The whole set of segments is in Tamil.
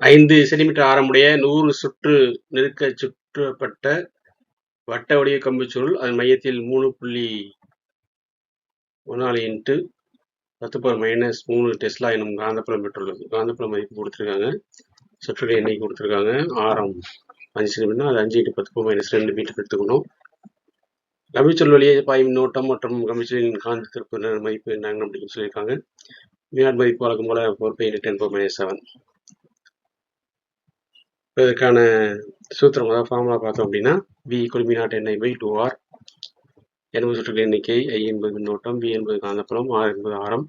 5 சென்டிமீட்டர் ஆரமுடைய 100 சுற்று நெருக்க சுற்றப்பட்ட வட்ட வடிவ கம்புச் சுருள் அதன் மையத்தில் 3.14 × 10⁻³ டெஸ்லா எனும் காந்தப்புலம் பெற்றுள்ளது. காந்தப்புல மதிப்பு கொடுத்துருக்காங்க, சுற்றுகள் எண்ணிக்கை கொடுத்துருக்காங்க, ஆரம் 5 சென்டிமீட்டர், அது 5 × 10⁻² மீட்டர் எடுத்துக்கணும். கம்பிச்சுருள் வழியே பாயும் மின்னோட்டம் மற்றும் கம்பிச்சுருளின் காந்த திருப்பு மதிப்பு என்னங்க அப்படின்னு சொல்லியிருக்காங்க. வினாட் மதிப்பு வழக்கம் போல 4π×10⁻⁷. இதற்கான சூத்திரம் அதாவது ஃபார்முலா பார்த்தோம் அப்படின்னா V = V0NI/2R. என்பது சுற்றுகள் எண்ணிக்கை, I என்பது மின்னோட்டம், V என்பது காந்தப்புலம், R என்பது ஆரம்.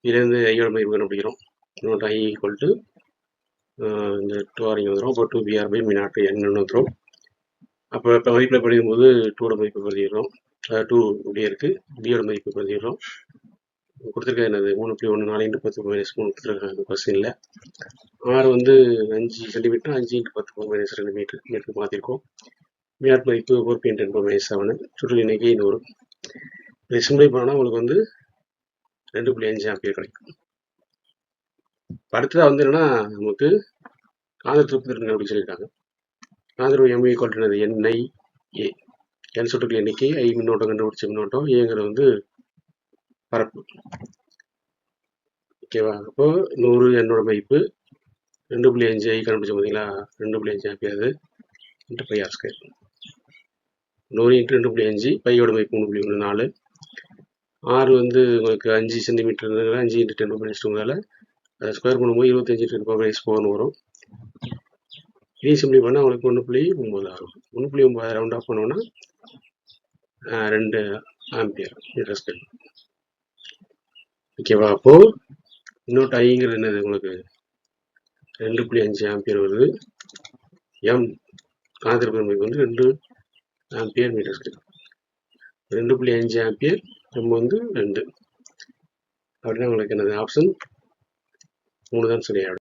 இதிலிருந்து ஐயோட மதிப்பு கண்டுபிடிக்கிறோம். மின்னோட்டம் I இந்த 2R இங்கே வந்துடும். அப்போ 2VR/V0N வந்துடும். அப்போ இப்போ மதிப்பில் படிக்கும்போது 2ஓட மதிப்பு பதிகிறோம். 2 இப்படியே இருக்குது, Vயோட மதிப்பு பதிகிறோம். கொடுத்துருக்க என்னது 3.14 × 10⁻³ கொடுத்துருக்காங்க கொஸ்டினில். R வந்து 5 சென்டிமீட்டர், 5 × 10⁻² மீட்டருக்கு மாற்றிருக்கோம். வினாட் மதிப்பு 4π×10⁻⁷. சுற்று எண்ணிக்கை 100. இதை சிம்பிளை பண்ணால் உங்களுக்கு வந்து 2.5 ஆம்பியர் கிடைக்கும். அடுத்ததாக வந்து என்னன்னா நமக்கு காந்த திருப்பு திறன் அப்படி சொல்லியிருக்காங்க. காந்த திருப்பு M = NI A. N சுற்றுகள் எண்ணிக்கை, I மின்னோட்டம் கண்டுபிடிச்ச மின்னோட்டம், ஏங்கிறது வந்து பரப்பு. ஓகேவா? அப்போ 100 என்னோட மதிப்பு 2.5 I கண்டுபிடிச்ச பார்த்தீங்களா, 2.5 ஆம்பியர் அது × πr². 100 × 2.5, பையோட மதிப்பு 3.14. R வந்து உங்களுக்கு 5 சென்டிமீட்டர், 5 × 10⁻², அதை ஸ்கொயர் பண்ணும்போது 25 × 10⁻⁴ வரும். இதையும் சிம்பிளை பண்ணால் உங்களுக்கு 1.9 ஆகும். 1.9 ரவுண்ட் ஆஃப் பண்ணோன்னா 2 ஆம்பியர் மீட்டர்². ஓகேவா? அப்போது மின்னோட்டம் ஐங்கிறது என்னது உங்களுக்கு 2.5 ஆம்பியர் வருது. M காந்த திருப்பு மதிப்பு வந்து 2 ஆம்பியர் மீட்டர்². 2.5 ஆம்பியர், M வந்து 2. அப்படின்னா உங்களுக்கு என்னது ஆப்ஷன் 3 தான் சரியாயிடும்.